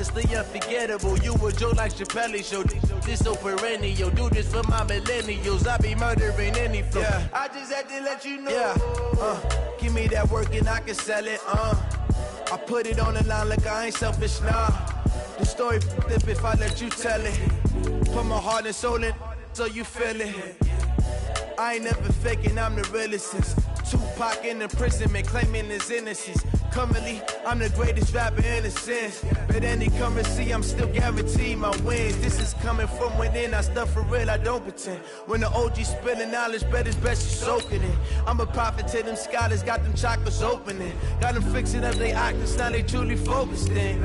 honestly unforgettable. You a joke like Chappelle Show. This so perennial. Do this for my millennials. I be murdering any flow. Yeah. I just had to let you know. Yeah. Give me that work and I can sell it. I put it on the line like I ain't selfish, nah. The story flip if I let you tell it. Put my heart and soul in so you feel it. I ain't never faking, I'm the realest since Tupac in imprisonment, claiming his innocence. Currently, I'm the greatest rapper in a sense. But any currency, I'm still guaranteed my wins. This is coming from within, I stuff for real, I don't pretend. When the OG spilling knowledge, bet it's best you soak it in. I'm a prophet to them scholars, got them chakras opening. Got them fixing up they octaves, now they truly focused in.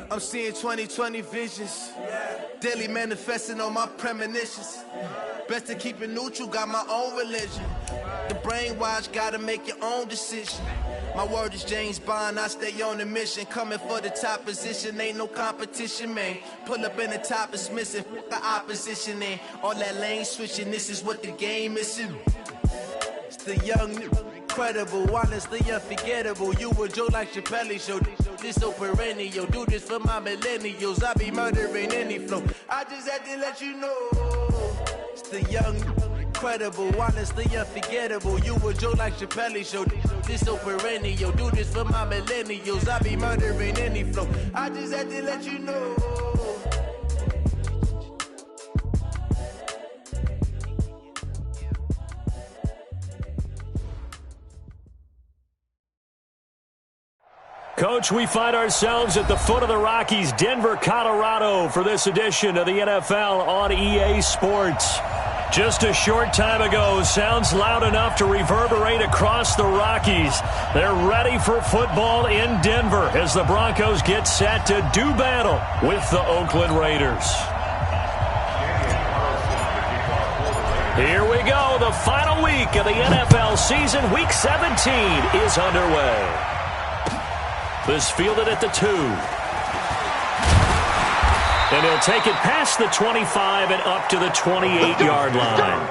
I'm seeing 2020 visions. Daily manifesting on my premonitions. Best to keep it neutral, got my own religion. The brainwash, gotta make your own decision. My word is James Bond, I stay on the mission. Coming for the top position, ain't no competition, man. Pull up in the top is missing, fuck the opposition in. All that lane switching, this is what the game is. It's the young, incredible, honestly unforgettable. You a joke like Chappelle Show. This so perennial. Do this for my millennials. I be murdering any flow. I just had to let you know. It's the young, incredible, honestly unforgettable. You a joke like Chappelle Show. This so perennial. Do this for my millennials. I be murdering any flow. I just had to let you know. Coach, we find ourselves at the foot of the Rockies, Denver, Colorado, for this edition of the NFL on EA Sports. Just a short time ago, sounds loud enough to reverberate across the Rockies. They're ready for football in Denver as the Broncos get set to do battle with the Oakland Raiders. Here we go. The final week of the NFL season, Week 17, is underway. This fielded at the 2. And he'll take it past the 25 and up to the 28-yard line.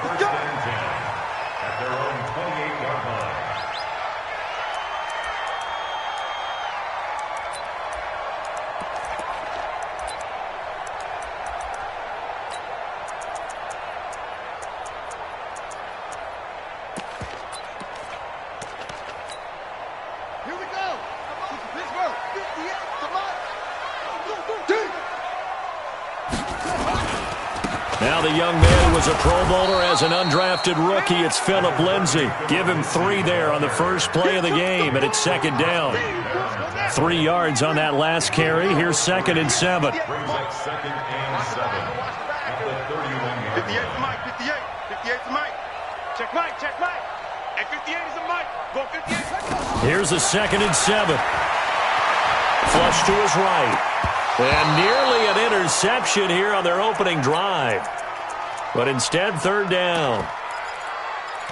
Now the young man who was a Pro Bowler as an undrafted rookie, it's Phillip Lindsay. Give him 3 there on the first play of the game, and it's second down. 3 yards on that last carry. Here's 2nd and 7. Brings up 2nd and 7 at the 31-yard line. 58 to Mike, 58. 58 to Mike. Check Mike, check Mike. And 58 is a Mike. Go 58. Here's the 2nd and 7. Flush to his right. And nearly an interception here on their opening drive. But instead, 3rd down.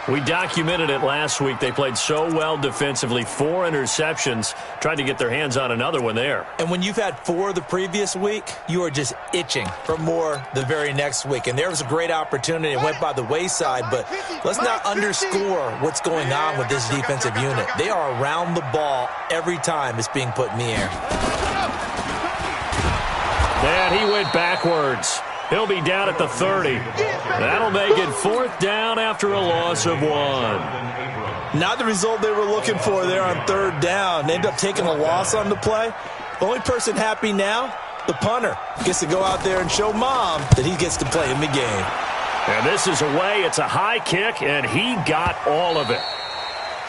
We documented it last week. They played so well defensively. 4 interceptions. Tried to get their hands on another one there. And when you've had 4 the previous week, you are just itching for more the very next week. And there was a great opportunity. It went by the wayside. But let's not underscore what's going on with this defensive unit. They are around the ball every time it's being put in the air. And he went backwards. He'll be down at the 30. That'll make it 4th down after a loss of 1. Not the result they were looking for there on 3rd down. They end up taking a loss on the play. The only person happy now, the punter, gets to go out there and show Mom that he gets to play in the game. And this is away. It's a high kick, and he got all of it.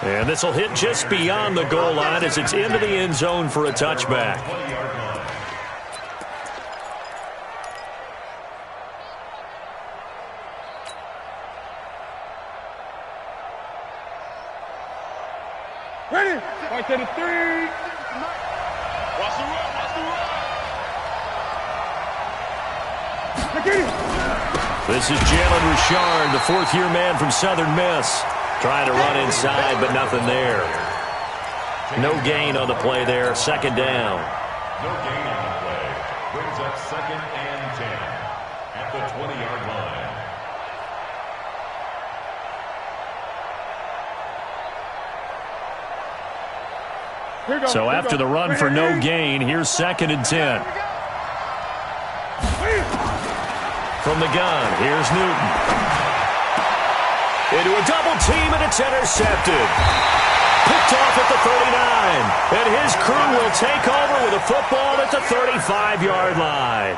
And this will hit just beyond the goal line as it's into the end zone for a touchback. Ready? Right to the 3. Watch the run, watch the run. This is Jalen Richard, the 4th-year man from Southern Miss. Trying to run inside, but nothing there. No gain on the play there. 2nd down. No gain on the play. Brings up 2nd and 10 at the 20-yard line. So after the run for no gain, here's 2nd and 10. From the gun, here's Newton. Into a double team, and it's intercepted. Picked off at the 39. And his crew will take over with a football at the 35-yard line.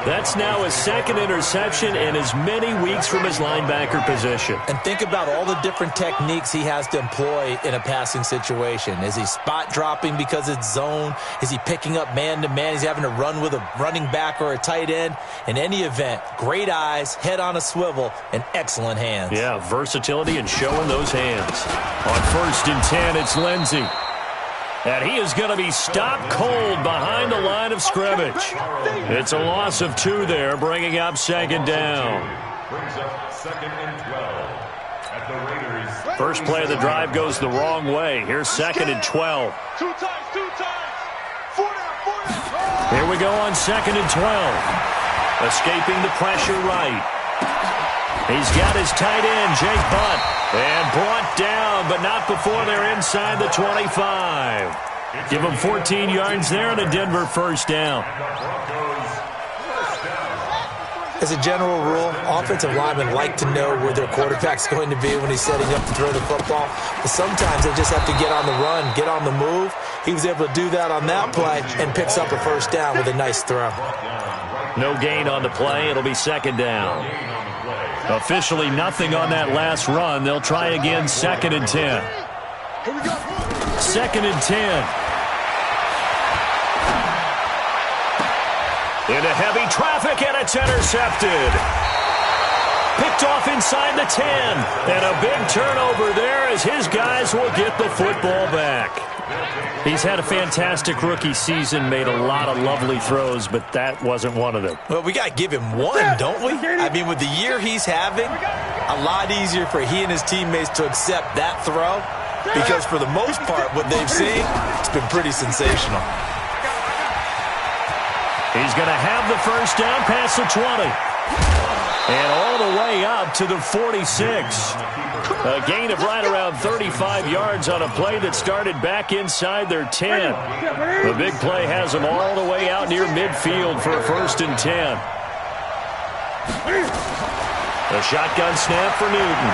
That's now his 2nd interception in as many weeks from his linebacker position. And think about all the different techniques he has to employ in a passing situation. Is he spot dropping because it's zone? Is he picking up man-to-man? He's having to run with a running back or a tight end. In any event, great eyes, head on a swivel, and excellent hands. Yeah, versatility and showing those hands. On 1st and 10, it's Lindsey. And he is going to be stopped cold behind the line of scrimmage. It's a loss of 2 there, bringing up 2nd down. Brings up 2nd and 12 at the Raiders. First play of the drive goes the wrong way. Here's 2nd and 12. 2 times, 2 times. 4 down. Here we go on 2nd and 12. Escaping the pressure right. He's got his tight end, Jake Butt, and brought down, but not before they're inside the 25. Give him 14 yards there and a Denver 1st down. As a general rule, offensive linemen like to know where their quarterback's going to be when he's setting up to throw the football. But sometimes they just have to get on the run, get on the move. He was able to do that on that play and picks up a 1st down with a nice throw. No gain on the play. It'll be 2nd down. Officially nothing on that last run. They'll try again 2nd and 10. 2nd and 10. Into heavy traffic, and it's intercepted. Picked off inside the 10. And a big turnover there as his guys will get the football back. He's had a fantastic rookie season, made a lot of lovely throws, but that wasn't one of them. Well, we got to give him one, don't we? I mean, with the year he's having, a lot easier for he and his teammates to accept that throw because for the most part, what they've seen, it's been pretty sensational. He's going to have the 1st down past the 20. And all the way up to the 46. A gain of right around 35 yards on a play that started back inside their 10. The big play has them all the way out near midfield for a 1st and 10. A shotgun snap for Newton.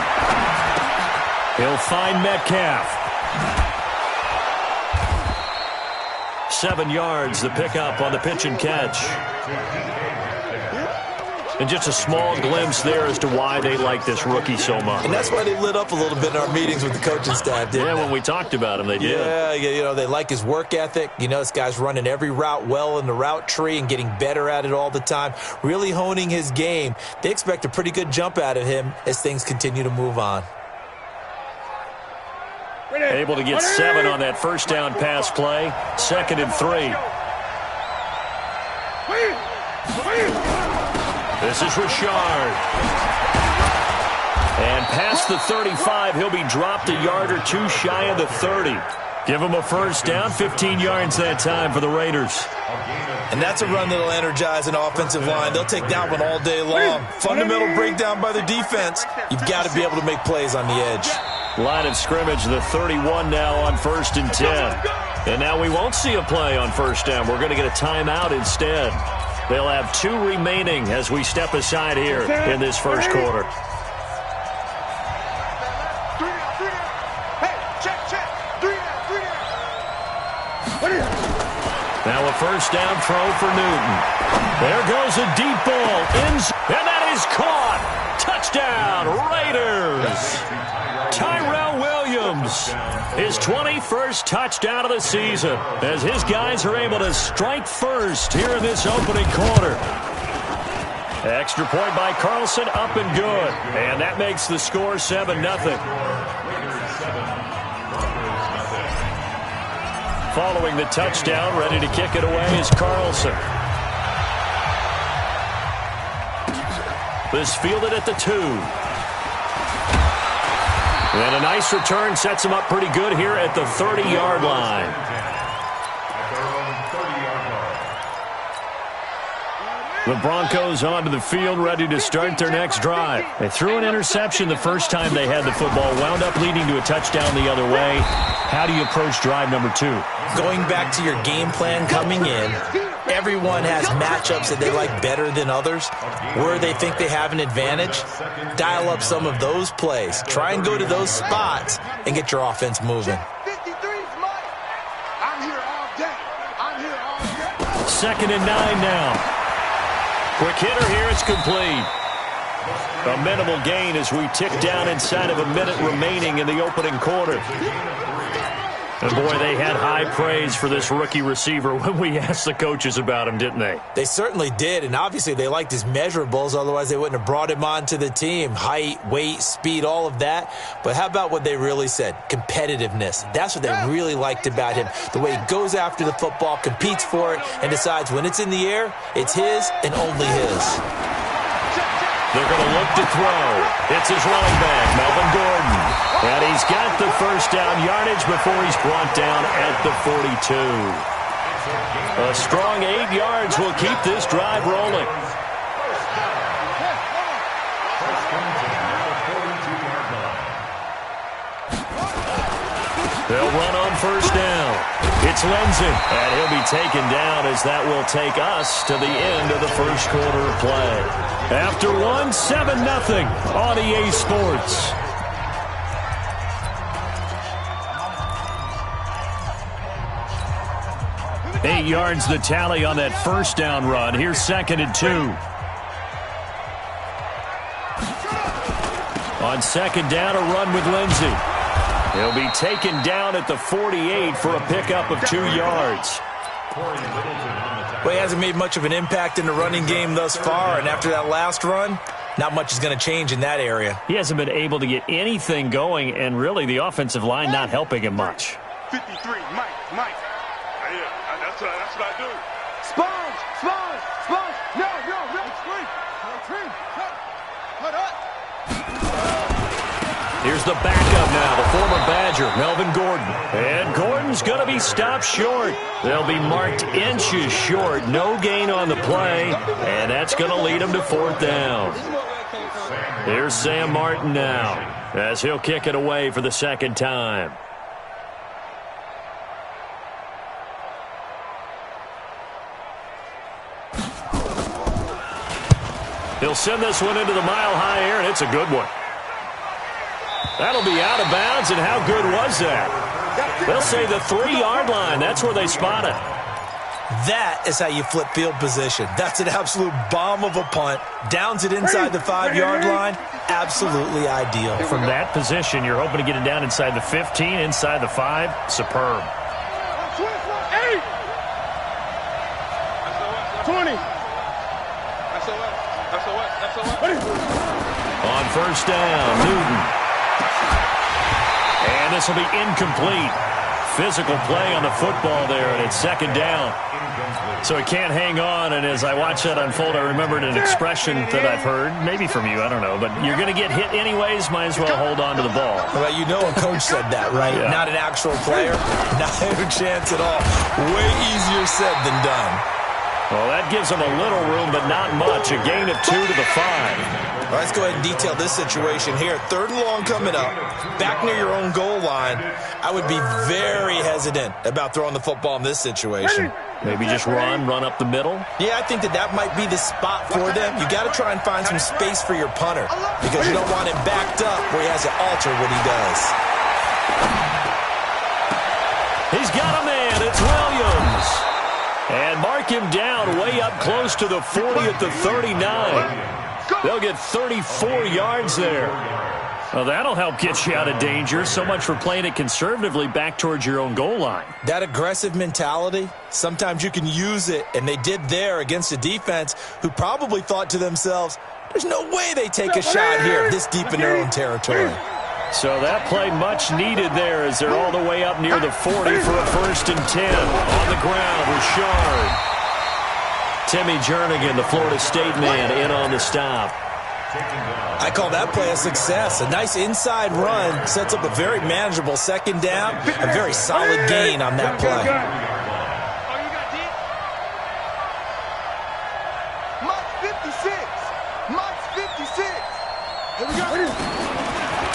He'll find Metcalf. 7 yards, the pickup on the pitch and catch. And just a small glimpse there as to why they like this rookie so much. And that's why they lit up a little bit in our meetings with the coaching staff, didn't they? When we talked about him, they did. Yeah, you know, they like his work ethic. You know, this guy's running every route well in the route tree and getting better at it all the time, really honing his game. They expect a pretty good jump out of him as things continue to move on. Able to get 7 on that 1st down pass play. 2nd and 3. This is Richard. And past the 35, he'll be dropped a yard or 2 shy of the 30. Give him a 1st down, 15 yards that time for the Raiders. And that's a run that'll energize an offensive line. They'll take that one all day long. Fundamental breakdown by the defense. You've got to be able to make plays on the edge. Line of scrimmage, the 31 now on 1st and 10. And now we won't see a play on 1st down. We're going to get a timeout instead. They'll have 2 remaining as we step aside here in this 1st quarter. Now a 1st down throw for Newton. There goes a deep ball. And that is caught. Touchdown, Raiders. Tyrell Williams, his 21st touchdown of the season, as his guys are able to strike first here in this opening quarter. Extra point by Carlson, up and good. And that makes the score 7-0. Following the touchdown, ready to kick it away is Carlson. This fielded at the 2. And a nice return sets him up pretty good here at the 30-yard line. The Broncos onto the field, ready to start their next drive. They threw an interception the first time they had the football, wound up leading to a touchdown the other way. How do you approach drive number 2? Going back to your game plan coming in, everyone has matchups that they like better than others. Where they think they have an advantage, dial up some of those plays. Try and go to those spots and get your offense moving. 53 is mine. I'm here all day. I'm here all day. 2nd and 9 now. Quick hitter here, it's complete. A minimal gain as we tick down inside of a minute remaining in the opening quarter. And boy, they had high praise for this rookie receiver when we asked the coaches about him, didn't they? They certainly did, and obviously they liked his measurables, otherwise they wouldn't have brought him onto the team. Height, weight, speed, all of that. But how about what they really said? Competitiveness. That's what they really liked about him. The way he goes after the football, competes for it, and decides when it's in the air, it's his and only his. They're going to look to throw. It's his running back, Melvin Gordon. And he's got the first down yardage before he's brought down at the 42. A strong 8 yards will keep this drive rolling. They'll run on first down. It's Lindsey, and he'll be taken down as that will take us to the end of the first quarter of play. After 1, 7-0 on EA Sports. Eight yards the tally on that first down run. Here's 2nd and 2. On 2nd down, a run with Lindsey. He'll be taken down at the 48 for a pickup of 2 yards. Well, he hasn't made much of an impact in the running game thus far, and after that last run, not much is going to change in that area. He hasn't been able to get anything going, and really the offensive line not helping him much. 53, Mike. Yeah, that's what I do. Sponge. No. Screen. Cut up. Here's the backup now, the former Badger, Melvin Gordon. And Gordon's going to be stopped short. They'll be marked inches short. No gain on the play, and that's going to lead him to 4th down. Here's Sam Martin now, as he'll kick it away for the 2nd time. He'll send this one into the mile-high air, and it's a good one. That'll be out of bounds, and how good was that? They'll say the 3-yard line. That's where they spot it. That is how you flip field position. That's an absolute bomb of a punt. Downs it inside the 5-yard line. Absolutely ideal. From that position, you're hoping to get it down inside the 15, inside the 5. Superb. 20. On first down, Newton. And this will be incomplete. Physical play on the football there, and it's 2nd down. So he can't hang on, and as I watch that unfold, I remembered an expression that I've heard, maybe from you, I don't know, but you're going to get hit anyways, might as well hold on to the ball. Well, you know a coach said that, right? Yeah. Not an actual player. Not a chance at all. Way easier said than done. Well, that gives them a little room, but not much. A gain of 2 to the 5. All right, let's go ahead and detail this situation here. 3rd and long coming up, back near your own goal line. I would be very hesitant about throwing the football in this situation. Maybe just run up the middle? Yeah, I think that might be the spot for them. You got to try and find some space for your punter because you don't want him backed up where he has to alter what he does. He's got a man. It's Williams. And mark him down way up close to the 40 at the 39. They'll get 34 yards there. Well, that'll help get you out of danger. So much for playing it conservatively back towards your own goal line. That aggressive mentality, sometimes you can use it, and they did there against a defense who probably thought to themselves, there's no way they take a shot here this deep in their own territory. So that play much needed there as they're all the way up near the 40 for a 1st and 10. On the ground, Richard. Timmy Jernigan, the Florida State man, in on the stop. I call that play a success. A nice inside run sets up a very manageable 2nd down. A very solid gain on that play. Mike.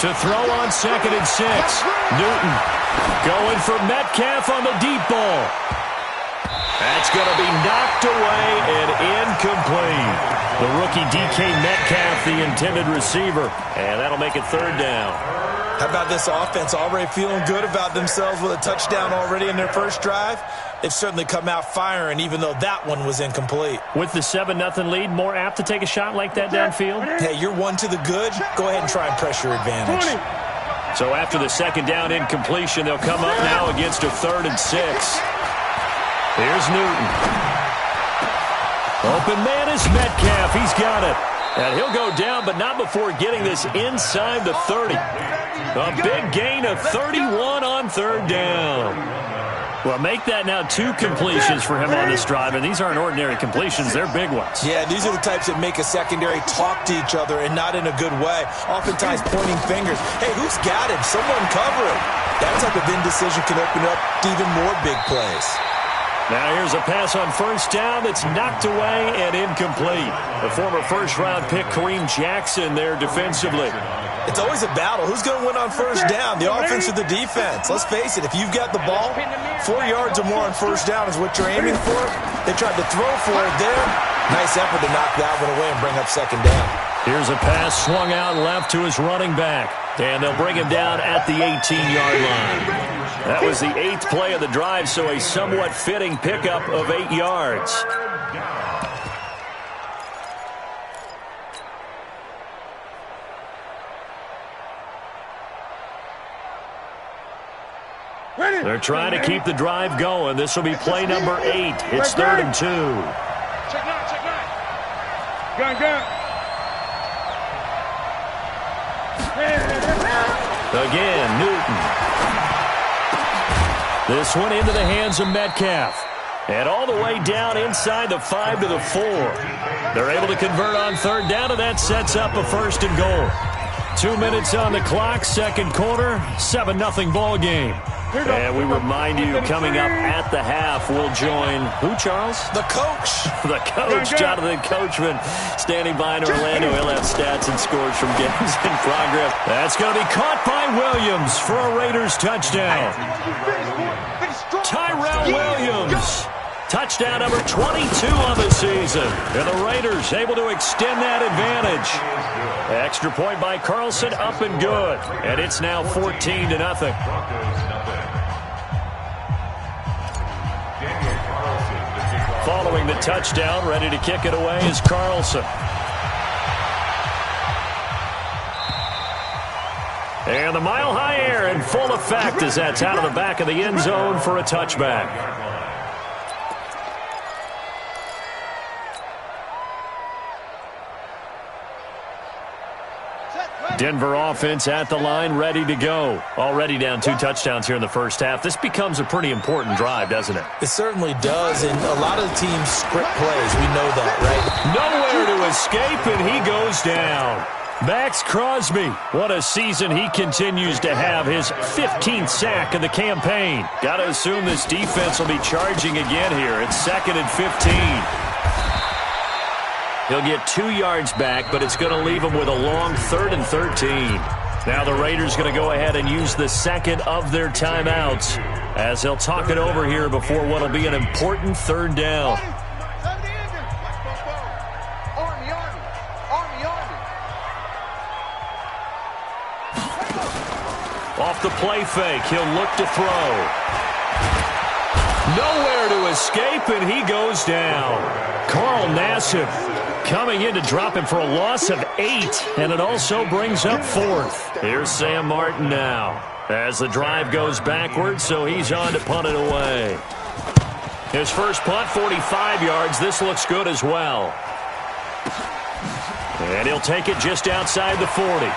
To throw on 2nd and 6. Newton going for Metcalf on the deep ball. That's going to be knocked away and incomplete. The rookie DK Metcalf, the intended receiver. And that'll make it 3rd down. How about this offense already feeling good about themselves with a touchdown already in their first drive? They've certainly come out firing, even though that one was incomplete. With the 7-0 lead, more apt to take a shot like that downfield? Hey, you're one to the good. Go ahead and try and press your advantage. So after the 2nd down incompletion, they'll come up now against a 3rd and 6. Here's Newton. Open man is Metcalf. He's got it. And he'll go down, but not before getting this inside the 30. A big gain of 31 on 3rd down. Well, make that now 2 completions for him on this drive, and these aren't ordinary completions. They're big ones. Yeah, these are the types that make a secondary talk to each other and not in a good way. Oftentimes pointing fingers. Hey, who's got him? Someone cover him. That type of indecision can open up even more big plays. Now here's a pass on 1st down that's knocked away and incomplete. The former 1st-round pick Kareem Jackson there defensively. It's always a battle. Who's going to win on 1st down, the offense or the defense? Let's face it, if you've got the ball, 4 yards or more on 1st down is what you're aiming for. They tried to throw for it there. Nice effort to knock that one away and bring up 2nd down. Here's a pass swung out left to his running back. And they'll bring him down at the 18-yard line. That was the 8th play of the drive, so a somewhat fitting pickup of 8 yards. They're trying to keep the drive going. This will be play number 8. It's 3rd and 2. Check 9, check 9. Gun. Again, Newton. This one into the hands of Metcalf. And all the way down inside the 5 to the 4. They're able to convert on 3rd down, and that sets up a 1st and goal. 2 minutes on the clock, 2nd quarter, 7-0 ball game. And we remind you, coming up at the half, we'll join who, Charles? The coach. The coach, Jonathan Coachman, standing by in Orlando. He'll have stats and scores from games in progress. That's going to be caught by Williams for a Raiders touchdown. Tyrell Williams. Touchdown number 22 on the season. And the Raiders able to extend that advantage. Extra point by Carlson, up and good. And it's now 14-0. Following the touchdown, ready to kick it away is Carlson. And the mile-high air in full effect as that's out of the back of the end zone for a touchback. Denver offense at the line, ready to go. Already down 2 touchdowns here in the first half. This becomes a pretty important drive, doesn't it? It certainly does, and a lot of the teams script plays. We know that, right? Nowhere to escape, and he goes down. Max Crosby, what a season he continues to have. His 15th sack of the campaign. Got to assume this defense will be charging again here. It's 2nd and 15. He'll get 2 yards back, but it's going to leave him with a long 3rd and 13. Now the Raiders going to go ahead and use the 2nd of their timeouts as they'll talk it over here before what will be an important 3rd down. Off the play fake, he'll look to throw. Nowhere to escape, and he goes down. Carl Nassib coming in to drop him for a loss of 8, and it also brings up 4th. Here's Sam Martin now as the drive goes backwards, so he's on to punt it away. His first punt, 45 yards. This looks good as well. And he'll take it just outside the 40.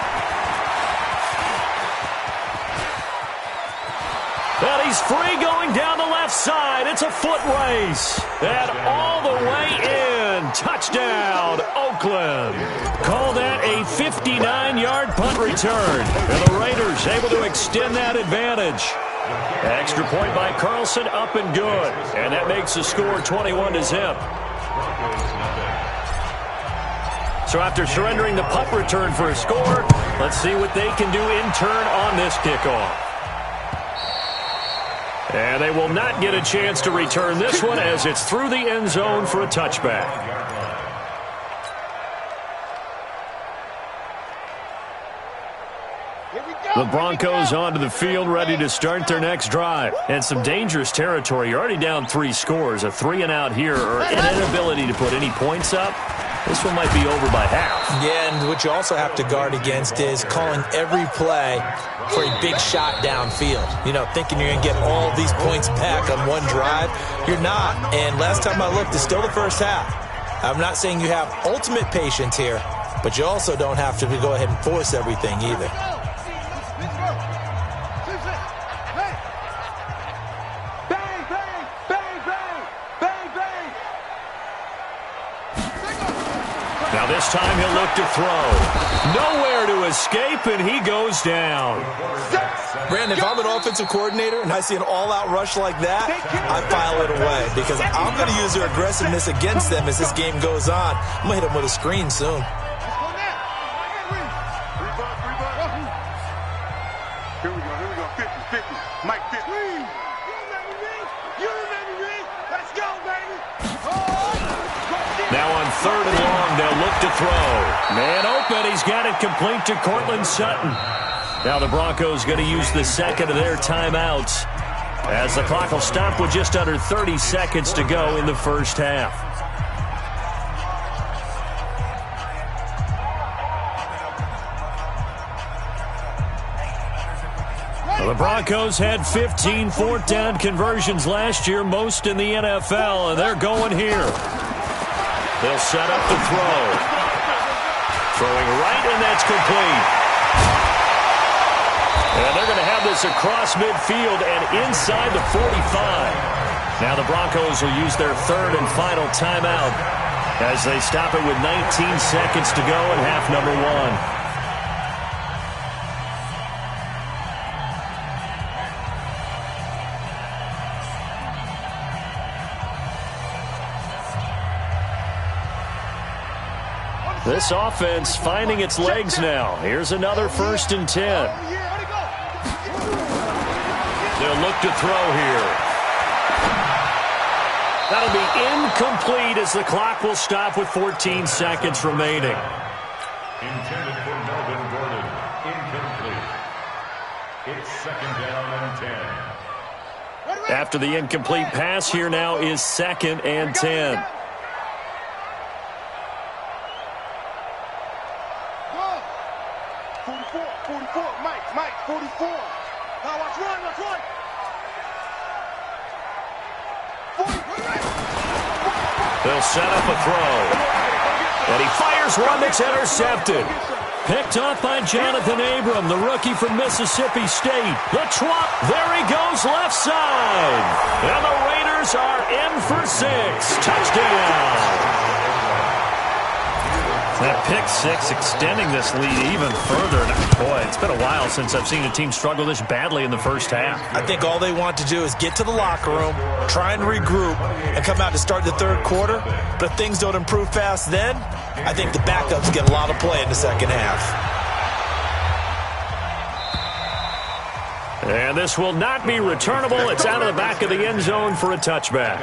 Well, he's free going down the left side. It's a foot race. And all the way in. Touchdown, Oakland. Call that a 59-yard punt return. And the Raiders able to extend that advantage. Extra point by Carlson, up and good. And that makes the score 21-0. So after surrendering the punt return for a score, let's see what they can do in turn on this kickoff. And they will not get a chance to return this one as it's through the end zone for a touchback. The Broncos onto the field, ready to start their next drive. And some dangerous territory. You're already down 3 scores. A 3-and-out here, or an inability to put any points up. This one might be over by half. Yeah, and what you also have to guard against is calling every play for a big shot downfield. You know, thinking you're going to get all these points back on one drive. You're not. And last time I looked, it's still the first half. I'm not saying you have ultimate patience here, but you also don't have to go ahead and force everything either. Now this time he'll look to throw. Nowhere to escape, and he goes down. Brandon, if I'm an offensive coordinator and I see an all-out rush like that, I file it away because I'm going to use their aggressiveness against them as this game goes on. I'm going to hit them with a screen soon. Here we go. 50-50. Mike 50. Let's go, baby. Now on 3rd and long, they'll look to throw. Man open, he's got it complete to Cortland Sutton. Now the Broncos going to use the second of their timeouts as the clock will stop with just under 30 seconds to go in the first half. Well, the Broncos had 15 fourth-down conversions last year, most in the NFL, and they're going here. They'll set up to throw. Throwing right, and that's complete. And they're going to have this across midfield and inside the 45. Now the Broncos will use their 3rd and final timeout as they stop it with 19 seconds to go in half number 1. This offense finding its legs now. Here's another 1st and 10. They'll look to throw here. That'll be incomplete as the clock will stop with 14 seconds remaining. Intended for Melvin Gordon. Incomplete. It's 2nd down and 10. After the incomplete pass, here now is 2nd and 10. Mike, 44. Now watch run. They'll set up a throw. And he fires one that's intercepted. Picked off by Jonathan Abram, the rookie from Mississippi State. The trot, there he goes left side. And the Raiders are in for 6. Touchdown. That pick 6 extending this lead even further. Boy, it's been a while since I've seen a team struggle this badly in the first half. I think all they want to do is get to the locker room, try and regroup, and come out to start the 3rd quarter. But if things don't improve fast then, I think the backups get a lot of play in the 2nd half. And this will not be returnable. It's out of the back of the end zone for a touchback.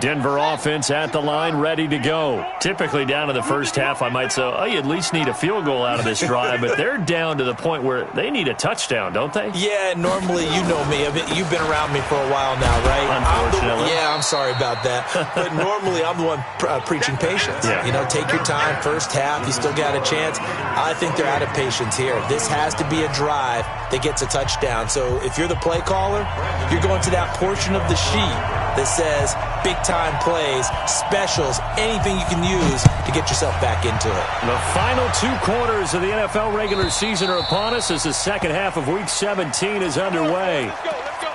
Denver offense at the line, ready to go. Typically down to the first half, I might say, oh, you at least need a field goal out of this drive, but they're down to the point where they need a touchdown, don't they? Yeah, normally, you know me. You've been around me for a while now, right? Unfortunately. I'm sorry about that. But normally, I'm the one preaching patience. Yeah. You know, take your time, first half, you still got a chance. I think they're out of patience here. This has to be a drive that gets a touchdown. So if you're the play caller, you're going to that portion of the sheet that says big-time plays, specials, anything you can use to get yourself back into it. The final 2 quarters of the NFL regular season are upon us as the second half of Week 17 is underway. Let's go.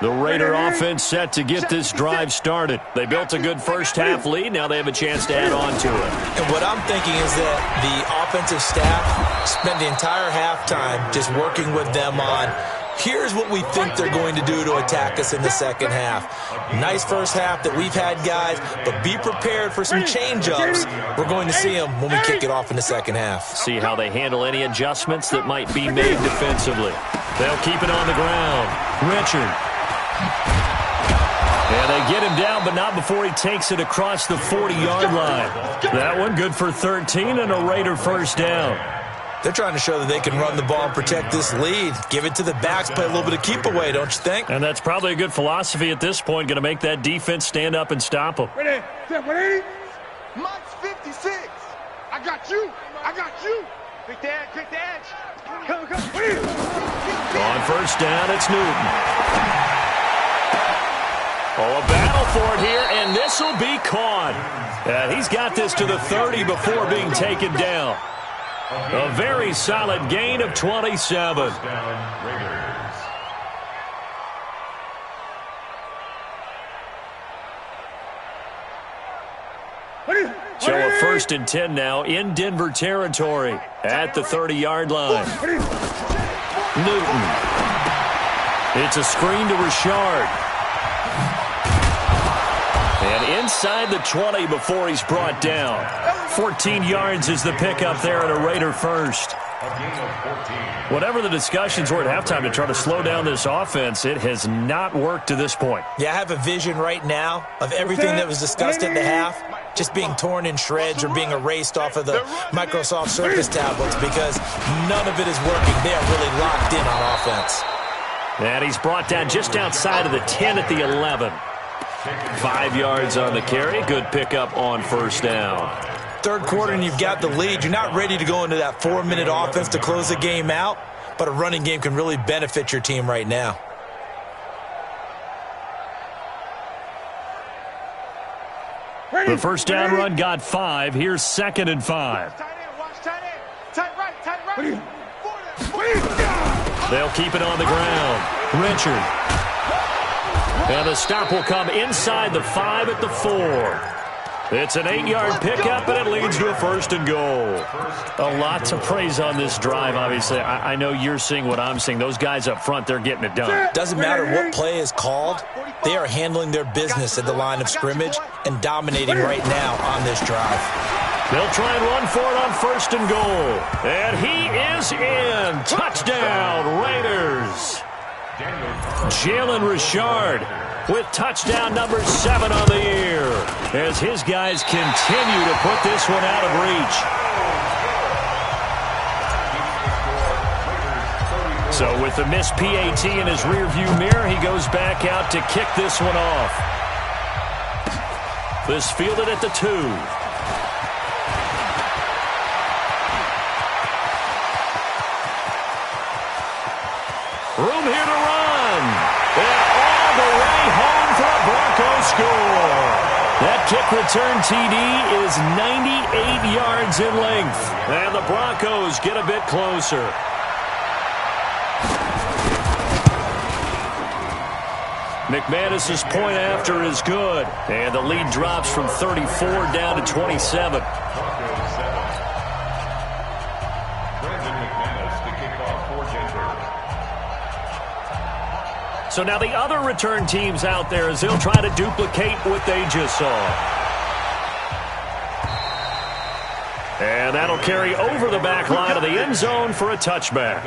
The Raider offense set to get this drive started. They built a good first-half lead. Now they have a chance to add on to it. And what I'm thinking is that the offensive staff spent the entire halftime just working with them on, here's what we think they're going to do to attack us in the second half. Nice first half that we've had, guys, but be prepared for some change-ups. We're going to see them when we kick it off in the second half. See how they handle any adjustments that might be made defensively. They'll keep it on the ground. Richard. And they get him down, but not before he takes it across the 40-yard line. That one good for 13 and a Raider first down. They're trying to show that they can run the ball and protect this lead. Give it to the backs, play a little bit of keep away, don't you think? And that's probably a good philosophy at this point, going to make that defense stand up and stop them. Ready? Mike's 56. I got you. I got you. Quick the edge, quick the edge. Come. On first down, it's Newton. Oh, a battle for it here, and this will be caught. He's got this to the 30 before being taken down. A very solid gain of 27. So a 1st and 10 now in Denver territory at the 30-yard line. Newton. It's a screen to Richard. And inside the 20 before he's brought down. 14 yards is the pickup there at a Raider first. Whatever the discussions were at halftime to try to slow down this offense, it has not worked to this point. Yeah, I have a vision right now of everything that was discussed at the half just being torn in shreds or being erased off of the Microsoft Surface tablets because none of it is working. They are really locked in on offense. And he's brought down just outside of the 10 at the 11. 5 yards on the carry. Good pickup on first down. Third quarter and you've got the lead. You're not ready to go into that 4-minute offense to close the game out, but a running game can really benefit your team right now. The first down run got 5. Here's 2nd and 5. They'll keep it on the ground. Richard. And the stop will come inside the 5 at the 4. It's an 8-yard pickup, and it leads to a 1st and goal. A lot to praise on this drive, obviously. I know you're seeing what I'm seeing. Those guys up front, they're getting it done. Doesn't matter what play is called. They are handling their business at the line of scrimmage and dominating right now on this drive. They'll try and run for it on 1st and goal. And he is in. Touchdown, Raiders. Jalen Richard with touchdown number 7 on the year as his guys continue to put this one out of reach. So with the missed PAT in his rearview mirror, he goes back out to kick this one off. This fielded at the 2. Room here to run. And all the way home for a Broncos score. That kick return TD is 98 yards in length. And the Broncos get a bit closer. McManus's point after is good. And the lead drops from 34 down to 27. So now the other return teams out there as they'll try to duplicate what they just saw. And that'll carry over the back line of the end zone for a touchback.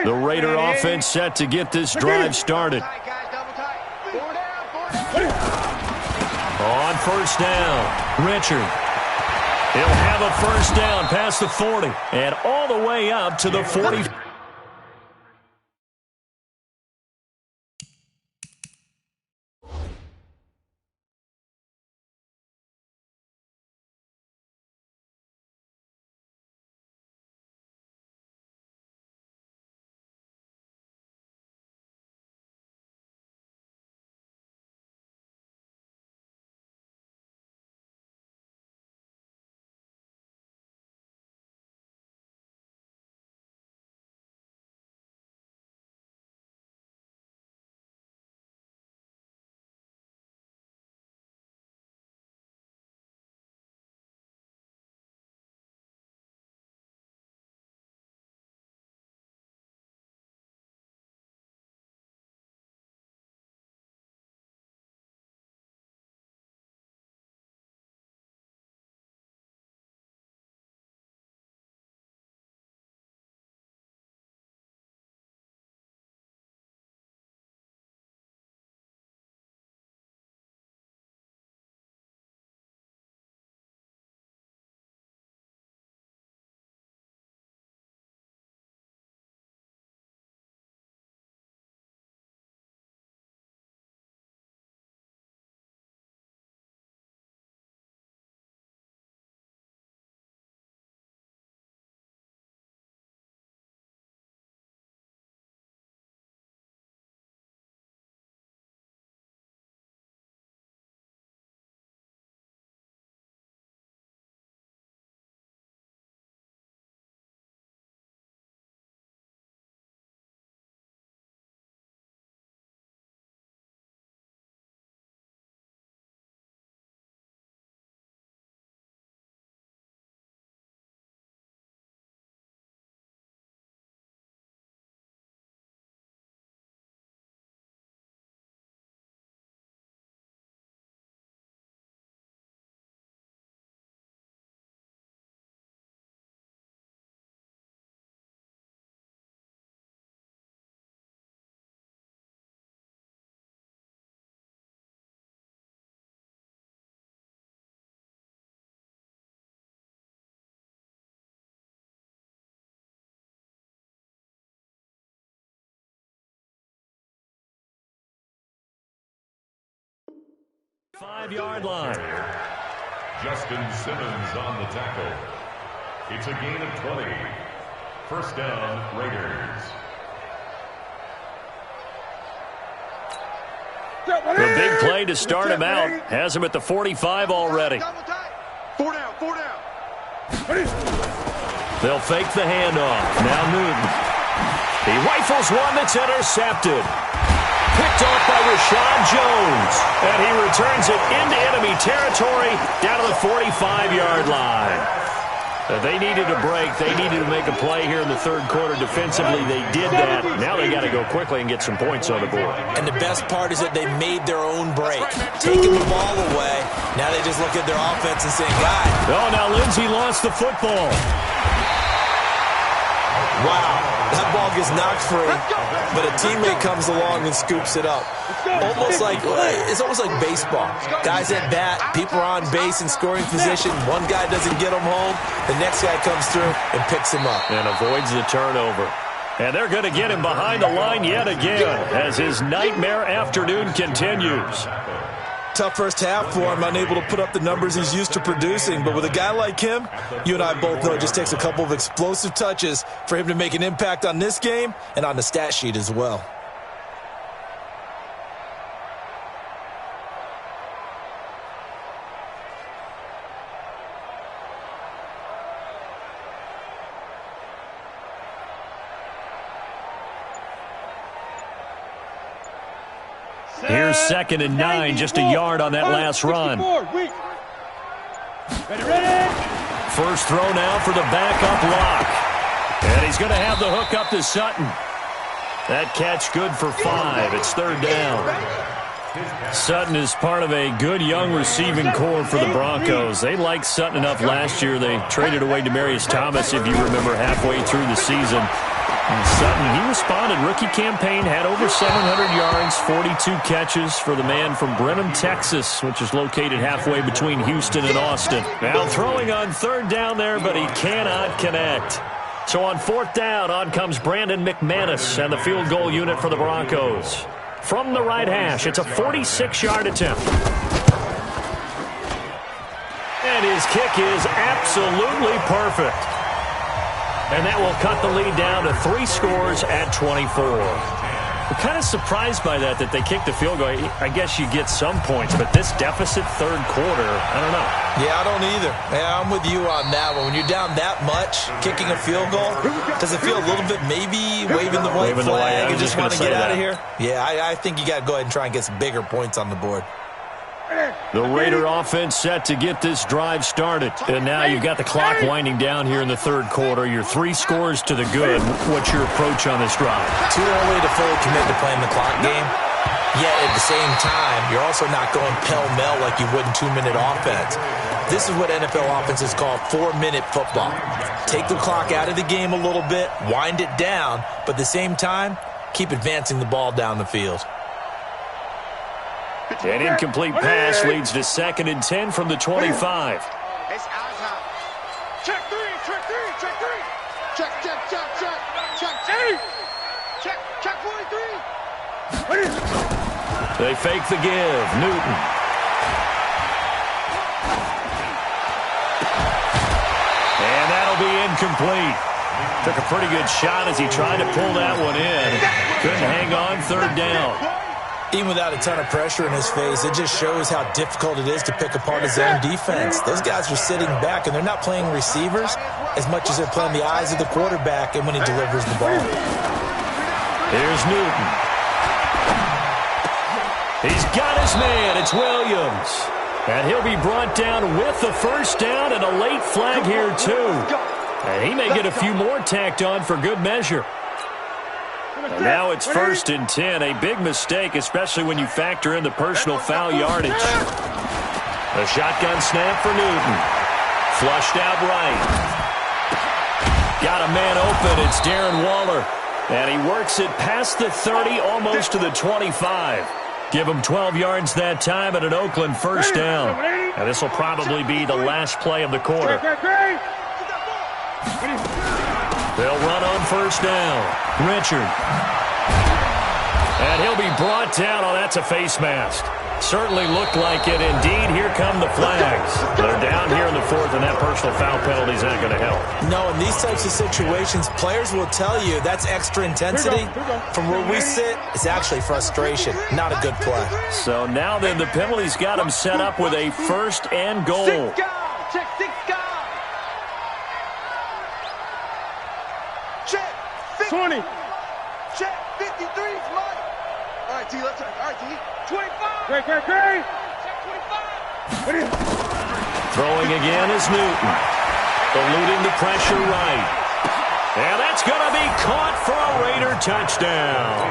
The Raider offense set to get this drive started. On first down, Richard. He'll have a first down past the 40 and all the way up to the 40. 5-yard line. Justin Simmons on the tackle. It's a gain of 20. First down, Raiders. The big play to start him out has him at the 45 already. 4 down, 4 down. They'll fake the handoff. Now Newton. He rifles one that's intercepted. Picked off by Rashad Jones. And he returns it into enemy territory down to the 45-yard line. They needed a break. They needed to make a play here in the third quarter. Defensively, they did that. Now they got to go quickly and get some points on the board. And the best part is that they made their own break. Taking the ball away. Now they just look at their offense and say, God. Oh, now Lindsey lost the football. Wow. That ball gets knocked free, but a teammate comes along and scoops it up. It's almost like baseball. Guys at bat, people are on base in scoring position. One guy doesn't get him home. The next guy comes through and picks him up. And avoids the turnover. And they're going to get him behind the line yet again as his nightmare afternoon continues. Tough first half for him, unable to put up the numbers he's used to producing. But with a guy like him, you and I both know it just takes a couple of explosive touches for him to make an impact on this game and on the stat sheet as well. Here's 2nd and 9, just a yard on that last run. First throw now for the backup lock. And he's going to have the hook up to Sutton. That catch good for 5. It's 3rd down. Sutton is part of a good young receiving core for the Broncos. They liked Sutton enough last year. They traded away Demaryius Thomas, if you remember, halfway through the season. And Sutton, he responded. Rookie campaign, had over 700 yards, 42 catches for the man from Brenham, Texas, which is located halfway between Houston and Austin. Now throwing on 3rd down there, but he cannot connect. So on 4th down, on comes Brandon McManus and the field goal unit for the Broncos. From the right hash, it's a 46-yard attempt. And his kick is absolutely perfect. And that will cut the lead down to 3 scores at 24. We're kind of surprised by that they kicked the field goal. I guess you get some points, but this deficit 3rd quarter, I don't know. Yeah, I don't either. Yeah, I'm with you on that one. When you're down that much, kicking a field goal, does it feel a little bit maybe waving the white flag and just want to get out of here? Yeah, I think you got to go ahead and try and get some bigger points on the board. The Raider offense set to get this drive started. And now you've got the clock winding down here in the 3rd quarter. You're 3 scores to the good. What's your approach on this drive? Too early to fully commit to playing the clock game. Yet at the same time, you're also not going pell-mell like you would in 2-minute offense. This is what NFL offenses call 4-minute football. Take the clock out of the game a little bit, wind it down, but at the same time, keep advancing the ball down the field. An incomplete pass leads to 2nd and 10 from the 25. It's our time. Check 3, check 3, check 3. Check, check, check, check, check, check. Check 43. They fake the give. Newton. And that'll be incomplete. Took a pretty good shot as he tried to pull that one in. Couldn't hang on 3rd down. Even without a ton of pressure in his face, it just shows how difficult it is to pick apart his own defense. Those guys are sitting back, and they're not playing receivers as much as they're playing the eyes of the quarterback and when he delivers the ball. Here's Newton. He's got his man. It's Williams. And he'll be brought down with the 1st down and a late flag here, too. And he may get a few more tacked on for good measure. And now it's 1st and 10. A big mistake, especially when you factor in the personal foul yardage. A shotgun snap for Newton. Flushed out right. Got a man open. It's Darren Waller. And he works it past the 30, almost to the 25. Give him 12 yards that time and an Oakland 1st down. And this will probably be the last play of the quarter. They'll run on 1st down. Richard. And he'll be brought down. Oh, that's a face mask. Certainly looked like it. Indeed, here come the flags. They're down here in the fourth, and that personal foul penalty is not going to help. No, in these types of situations, players will tell you that's extra intensity. From where we sit, it's actually frustration. Not a good play. So now then, the penalty's got him set up with a first and goal. 6 guys. Check 6 guys. Check 50. 20. Check 53. Mike. All right, T. Let's check. All right, T. 25. Great. Check 25. Throwing again is Newton. Eluding the pressure right. And that's going to be caught for a Raider touchdown.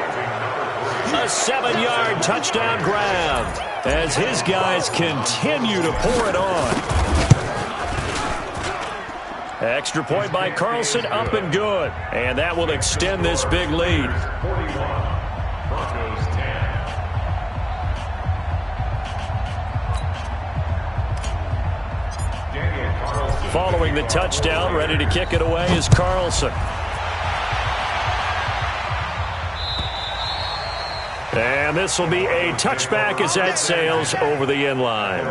A 7-yard touchdown grab as his guys continue to pour it on. Extra point by Carlson, up and good. And that will extend this big lead. Following the touchdown, ready to kick it away is Carlson. And this will be a touchback as that sails over the end line.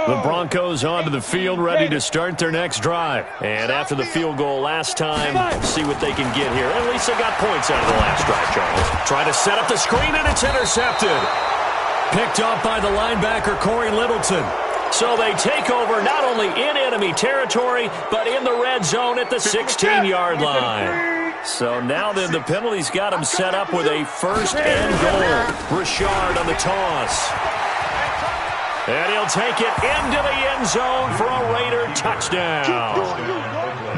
The Broncos onto the field, ready to start their next drive. And after the field goal last time, see what they can get here. At least they got points out of the last drive, Charles. Try to set up the screen, and it's intercepted. Picked up by the linebacker, Corey Littleton. So they take over not only in enemy territory, but in the red zone at the 16-yard line. So now then, the penalty's got him set up with a first and goal. Richard on the toss. And he'll take it into the end zone for a Raider touchdown.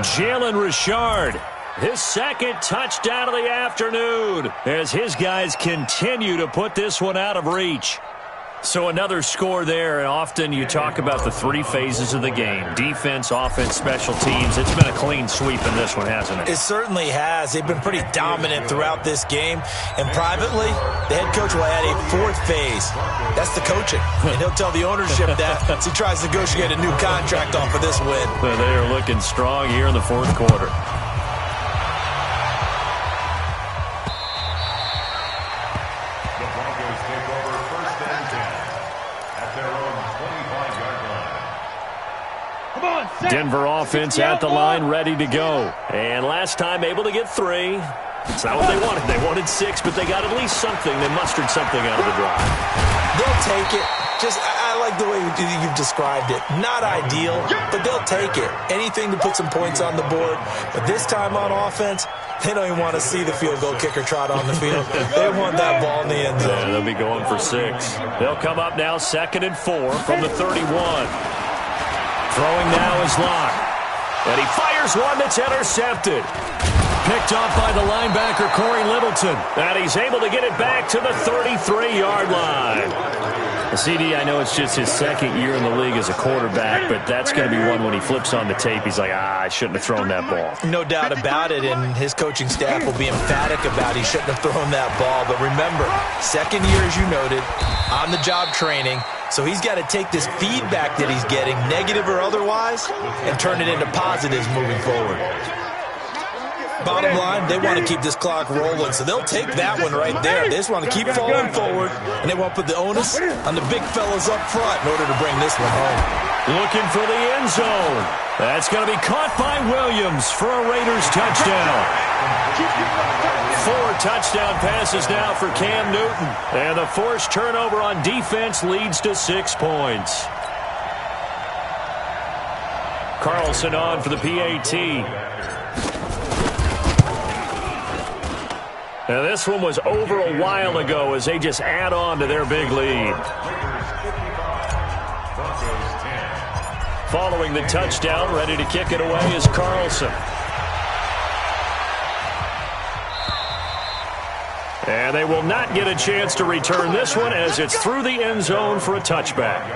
Jalen Richard, his second touchdown of the afternoon, as his guys continue to put this one out of reach. So another score there, and often you talk about the 3 phases of the game. Defense, offense, special teams. It's been a clean sweep in this one, hasn't it? It certainly has. They've been pretty dominant throughout this game. And privately, the head coach will add a 4th phase. That's the coaching. And he'll tell the ownership that as he tries to negotiate a new contract off of this win. They are looking strong here in the 4th quarter. Denver offense at the line, ready to go. And last time able to get 3. It's not what they wanted. They wanted 6, but they got at least something. They mustered something out of the drive. They'll take it. I like the way you've described it. Not ideal, but they'll take it. Anything to put some points on the board. But this time on offense, they don't even want to see the field goal kicker trot on the field. They want that ball in the end zone. Yeah, they'll be going for 6. They'll come up now 2nd and 4 from the 31. Throwing now is Locke. And he fires one that's intercepted. Picked up by the linebacker, Corey Littleton. And he's able to get it back to the 33-yard line. CD, I know it's just his 2nd year in the league as a quarterback, but that's going to be one when he flips on the tape. He's like, I shouldn't have thrown that ball. No doubt about it, and his coaching staff will be emphatic about he shouldn't have thrown that ball. But remember, 2nd year, as you noted, on-the-job training. So he's got to take this feedback that he's getting, negative or otherwise, and turn it into positives moving forward. Bottom line, they want to keep this clock rolling, so they'll take that one right there. They just want to keep falling forward, and they want to put the onus on the big fellas up front in order to bring this one home. Looking for the end zone. That's going to be caught by Williams for a Raiders touchdown. 4 touchdown passes now for Cam Newton. And the forced turnover on defense leads to 6 points. Carlson on for the PAT. Now this one was over a while ago as they just add on to their big lead. Following the touchdown, ready to kick it away is Carlson. And they will not get a chance to return this one as it's through the end zone for a touchback.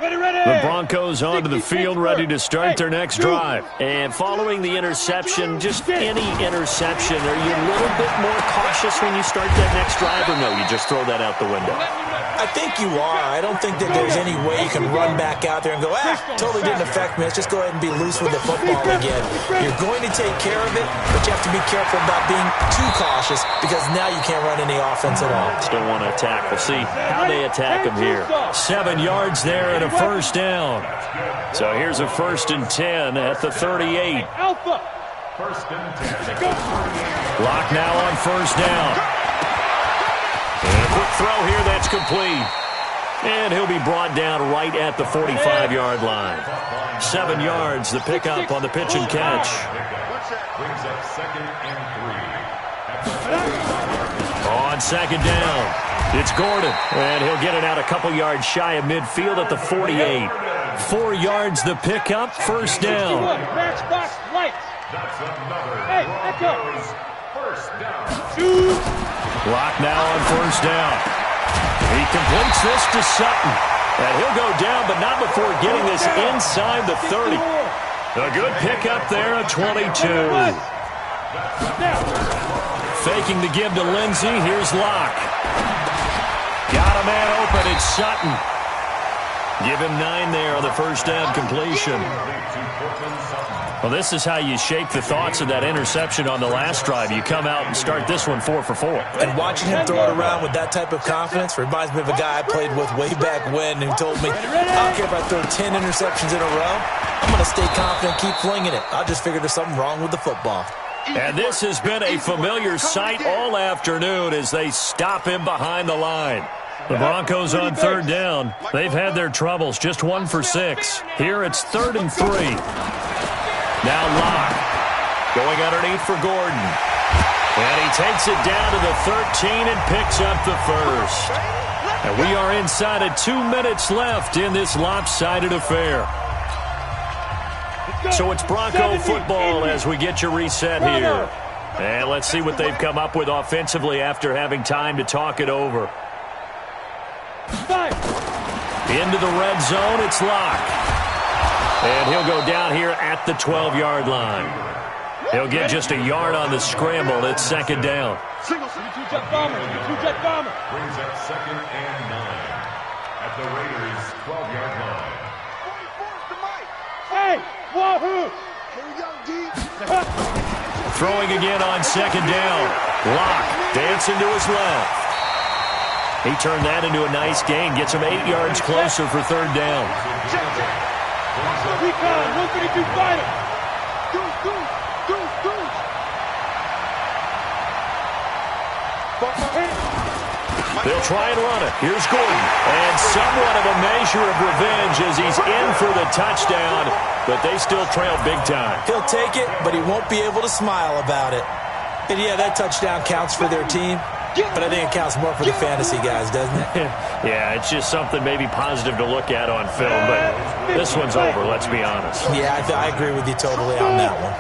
The Broncos onto the field, ready to start their next drive. And following the interception, just any interception, are you a little bit more cautious when you start that next drive, or no, you just throw that out the window? I think you are. I don't think that there's any way you can run back out there and go, totally didn't affect me. Let's just go ahead and be loose with the football again. You're going to take care of it, but you have to be careful about being too cautious because now you can't run any offense at all. Still want to attack. We'll see how they attack them here. 7 yards there and a first down. So here's a 1st and 10 at the 38. First and 10. Lock now on first down. And a quick throw here, that's complete. And he'll be brought down right at the 45-yard line. 7 yards, the pickup on the pitch and catch. Brings up 2nd and 3. On 2nd down, it's Gordon. And he'll get it out a couple yards shy of midfield at the 48. 4 yards, the pickup, first down. That's another first down. Lock now on first down. He completes this to Sutton. And he'll go down, but not before getting this inside the 30. A good pickup there, a 22. Faking the give to Lindsey. Here's Locke. Got a man open. It's Sutton. Give him 9 there on the first down completion. Well, this is how you shake the thoughts of that interception on the last drive. You come out and start this one 4 for 4. And watching him throw it around with that type of confidence reminds me of a guy I played with way back when who told me, I don't care if I throw 10 interceptions in a row. I'm going to stay confident, keep flinging it. I just figured there's something wrong with the football. And this has been a familiar sight all afternoon as they stop him behind the line. The Broncos on third down. They've had their troubles, just 1 for 6. Here it's 3rd and 3. Now Locke going underneath for Gordon. And he takes it down to the 13 and picks up the first. And we are inside of 2 minutes left in this lopsided affair. So it's Bronco football as we get your reset here. And let's see what they've come up with offensively after having time to talk it over. Into the red zone, it's Locke. And he'll go down here at the 12-yard line. He'll get just a yard on the scramble. It's 2nd down. Brings up 2nd and 9 at the Raiders' 12-yard line. Hey, wahoo! Here we go, D. Throwing again on 2nd down. Locke dancing to his left. He turned that into a nice gain. Gets him 8 yards closer for 3rd down. Recon, 132 fighter. Deuce. They'll try and run it. Here's Gordon. And somewhat of a measure of revenge as he's in for the touchdown, but they still trail big time. He'll take it, but he won't be able to smile about it. And yeah, that touchdown counts for their team. But I think it counts more for the fantasy guys, doesn't it? Yeah, it's just something maybe positive to look at on film, but this one's over, let's be honest. Yeah, I agree with you totally on that one.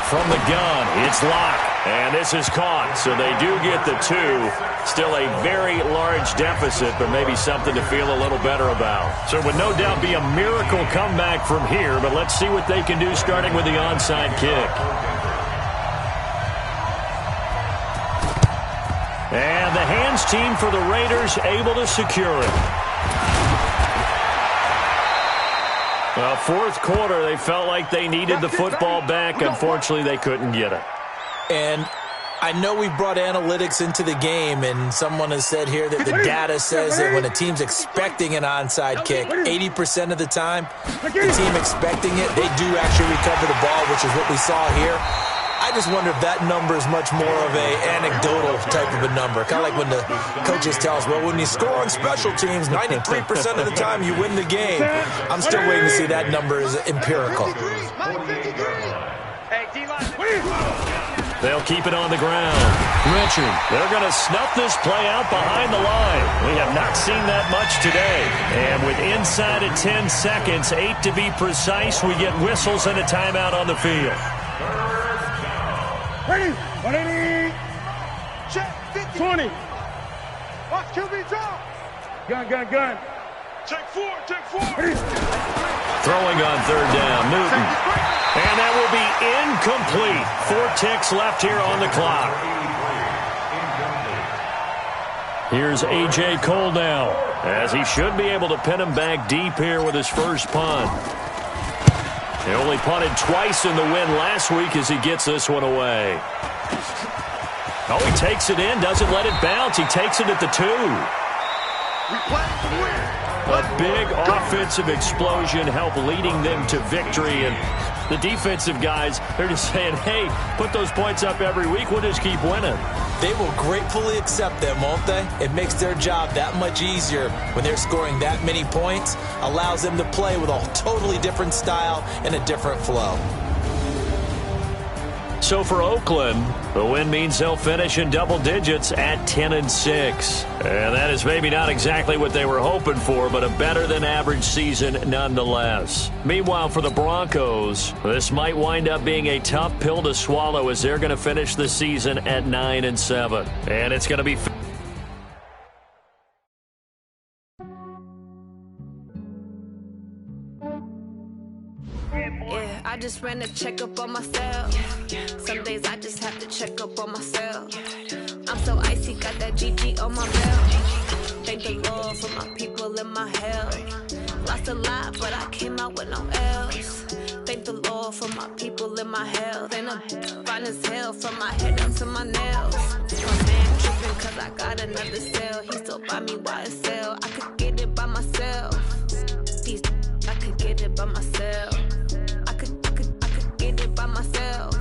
From the gun, it's Locke, and this is caught, so they do get the 2. Still a very large deficit, but maybe something to feel a little better about. So it would no doubt be a miracle comeback from here, but let's see what they can do starting with the onside kick. And the hands team for the Raiders able to secure it. Well, 4th quarter, they felt like they needed the football back. Unfortunately, they couldn't get it. And I know we brought analytics into the game, and someone has said here that the data says that when a team's expecting an onside kick, 80% of the time, the team expecting it, they do actually recover the ball, which is what we saw here. I just wonder if that number is much more of a anecdotal type of a number. Kind of like when the coaches tell us, well, when you score on special teams, 93% of the time you win the game. I'm still waiting to see that number is empirical. They'll keep it on the ground. Richard, they're going to snuff this play out behind the line. We have not seen that much today. And with inside of 10 seconds, 8 to be precise, we get whistles and a timeout on the field. Ready, 180, check, 50, 20. Watch QB drop. Gun. Check four. Throwing on third down, Newton. And that will be incomplete. 4 ticks left here on the clock. Here's A.J. Cole now, as he should be able to pin him back deep here with his first punt. He only punted twice in the win last week as he gets this one away. Oh, he takes it in, doesn't let it bounce. He takes it at the 2. A big offensive explosion helped leading them to victory. And the defensive guys, they're just saying, hey, put those points up every week. We'll just keep winning. They will gratefully accept them, won't they? It makes their job that much easier when they're scoring that many points. Allows them to play with a totally different style and a different flow. So for Oakland, the win means they'll finish in double digits at 10-6. And that is maybe not exactly what they were hoping for, but a better than average season nonetheless. Meanwhile, for the Broncos, this might wind up being a tough pill to swallow as they're going to finish the season at 9-7. And it's going to be... I just ran a checkup on myself. Some days I just have to check up on myself. I'm so icy, got that GG on my belt. Thank the Lord for my people and my health. Lost a lot, but I came out with no else. Thank the Lord for my people and my health. And I'm fine as hell from my head down to my nails. My man tripping cause I got another cell. He still buy me YSL. I could get it by myself. I could get it by myself. By myself.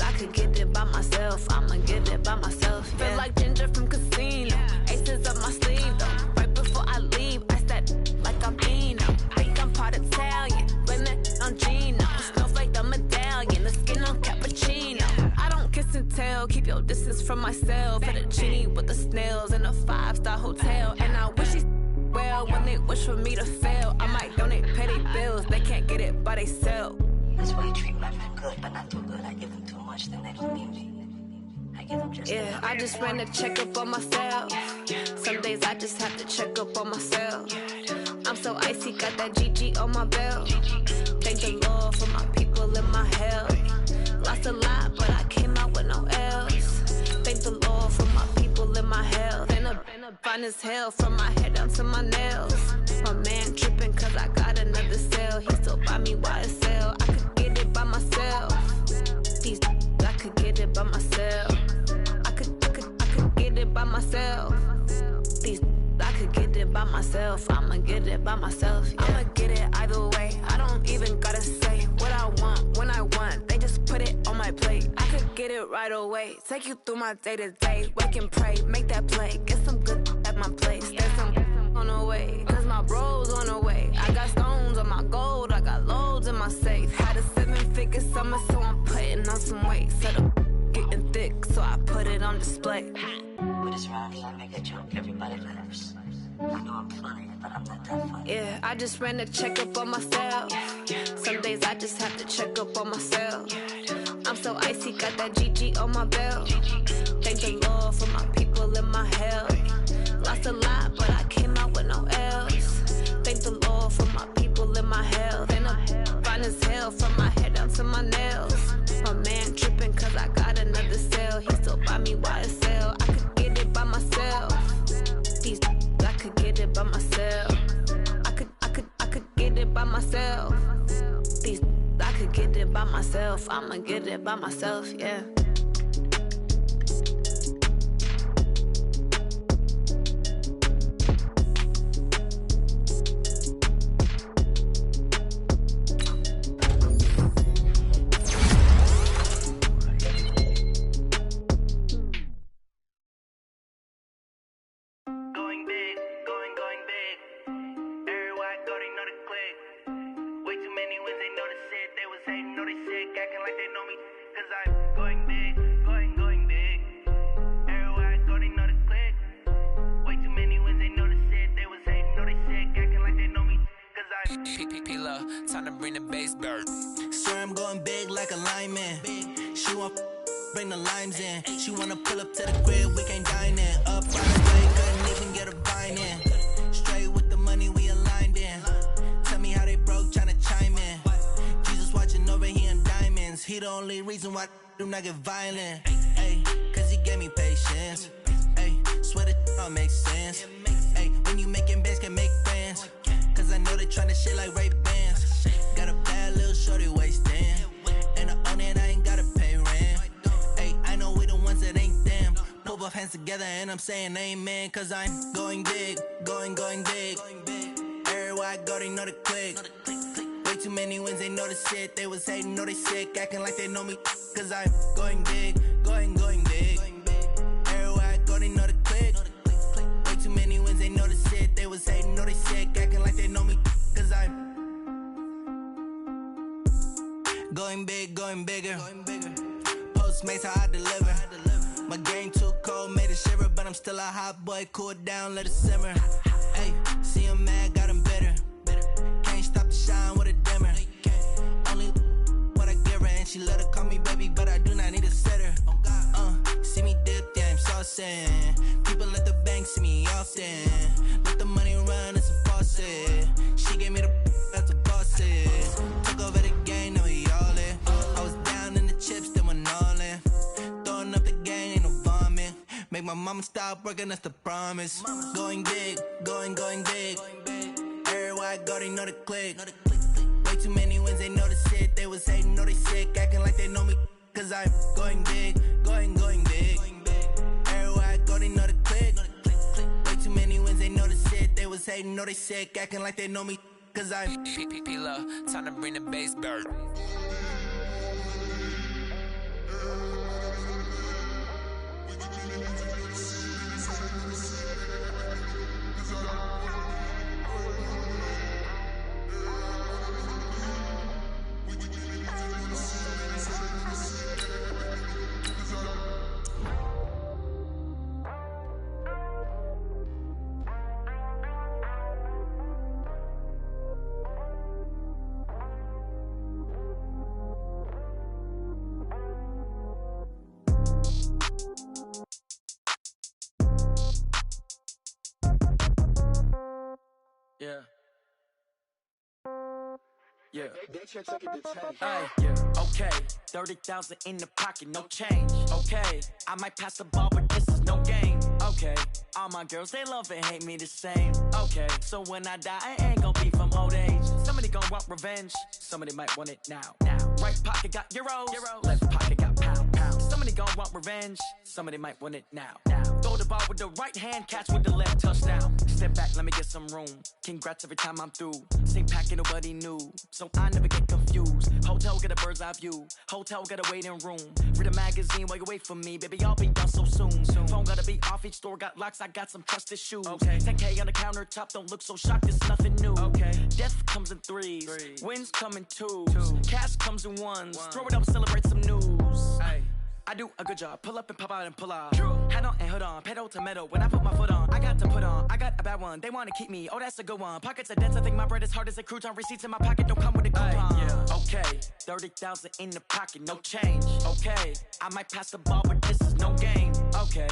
I could get it by myself. I'ma get it by myself. Yeah. Feel like Ginger from Casino. Aces up my sleeve though. Right before I leave, I said like I'm Eno. Think I'm part Italian. Blame it on Gino. Snowflake the medallion. The skin on cappuccino. I don't kiss and tell. Keep your distance from myself. At a genie with the snails in a 5-star hotel. And I wish he's well when they wish for me to fail. I might donate petty bills. They can't get it by they self. That's why I treat my men good, but not too good. I give them too much, then they don't need me. I give them just enough. I just ran a checkup on myself. Some days I just have to check up on myself. I'm so icy, got that GG on my belt. Thank the Lord for my people and my health. Lost a lot, but I came out with no else. Thank the Lord for my people and my health. And I'm fine as hell from my head down to my nails. My man tripping cause I got another cell. He still buy me YSL. I could get it by myself. I could get it by myself. I could get it by myself. I could get it by myself. I'ma get it by myself. Yeah. I'ma get it either way. I don't even gotta say what I want when I want. They just put it on my plate. I could get it right away. Take you through my day to day. Wake and pray, make that play. Get some good at my place. There's some on the way, cause my bros on the way. I got stones on my gold, I got loads in my safe. Had a 7-figure summer, so I'm putting on some weight. Set up getting thick, so I put it on display. With this round, I make a joke, everybody laughs. I know I'm funny, but I'm not that funny. Yeah, I just ran a checkup on myself. Some days I just have to check up on myself. I'm so icy, got that GG on my belt. Thank the Lord for my people and my health. Lost a lot, but I came out with no else. Thank the Lord for my people and my health. And I'm fine as hell from my head down to my nails. My man tripping cause I got another cell. He still buy me YSL. I could get it by myself. I could get it by myself. I could get it by myself. I could get it by myself. I'ma get it by myself, yeah. Time to bring the bass bird. Swear I'm going big like a lineman. She want bring the limes in. She wanna pull up to the crib, we can't dine in. Up he the only reason why I do not get violent. Ay, cause he gave me patience. Ay, swear that don't make sense. Ay, when you making bands, can make friends. Cause I know they tryna shit like Ray Bans. Got a bad little shorty wasting. And I own it, I ain't gotta pay rent. Ay, I know we the ones that ain't them. Put both hands together and I'm saying amen. Cause I'm going big, going big. Everywhere I go, they know the click. Way too many wins, they know the shit. They was hating, know they sick, acting like they know me. Cause I'm going big, going big. Everywhere I go, they know the click. Way too many wins, they know the shit. They was hating, know they sick, acting like they know me. Cause I'm going big, going bigger. Postmates, how I deliver. My game too cold, made it shiver. But I'm still a hot boy, cool it down, let it simmer. Hey, see him mad, got him bitter. Can't stop the shine with a dimmer. Only what I give her, and she let her call me baby, but I do not need a sitter. See me dip, yeah, I'm saucing. People at the bank see me often. Let the money run, it's a faucet. She gave me the that's a boss it. Took over the game, now we all in. I was down in the chips, then went all in. Throwing up the game, ain't no vomit. Make my mama stop working, that's the promise. Going big, going big. Everywhere I go, they know the click. Way too many wins, they know the shit. They was hating, know they sick, acting like they know me. Cause I'm going big, going big. Everywhere I go, they know the click. Way too many wins, they know the shit. They was hating, know they sick, acting like they know me. Cause I'm P-P-P-Love, time to bring the bass back. Yeah. Okay, 30,000 in the pocket, no change. Okay, I might pass the ball, but this is no game. Okay, all my girls, they love and hate me the same. Okay, so when I die, I ain't gon' be from old age. Somebody gon' want revenge, somebody might want it now. Right pocket got euros, left pocket got pounds. Somebody gon' want revenge, somebody might want it now. Throw the ball with the right hand, catch with the left, touchdown. Step back, let me get some room. Congrats every time I'm through. Same packet, nobody knew, so I never get confused. Hotel get a bird's eye view. Hotel got a waiting room. Read a magazine while you wait for me, baby. I'll be done so soon. Phone gotta be off. Each store got locks. I got some trusted shoes. 10K on the countertop. Don't look so shocked. It's nothing new. Death comes in threes. Wins come in twos. Cash comes in ones. Throw it up, celebrate some news. I do a good job. Pull up and pop out and pull out. Head on and hood on. Pedal to metal. When I put my foot on, I got to put on. I got a bad one. They want to keep me. Oh, that's a good one. Pockets are dense. I think my bread is hard as a crouton. Receipts in my pocket don't come with a coupon. Okay, 30,000 in the pocket, no change. Okay, I might pass the ball, but this is no game. Okay.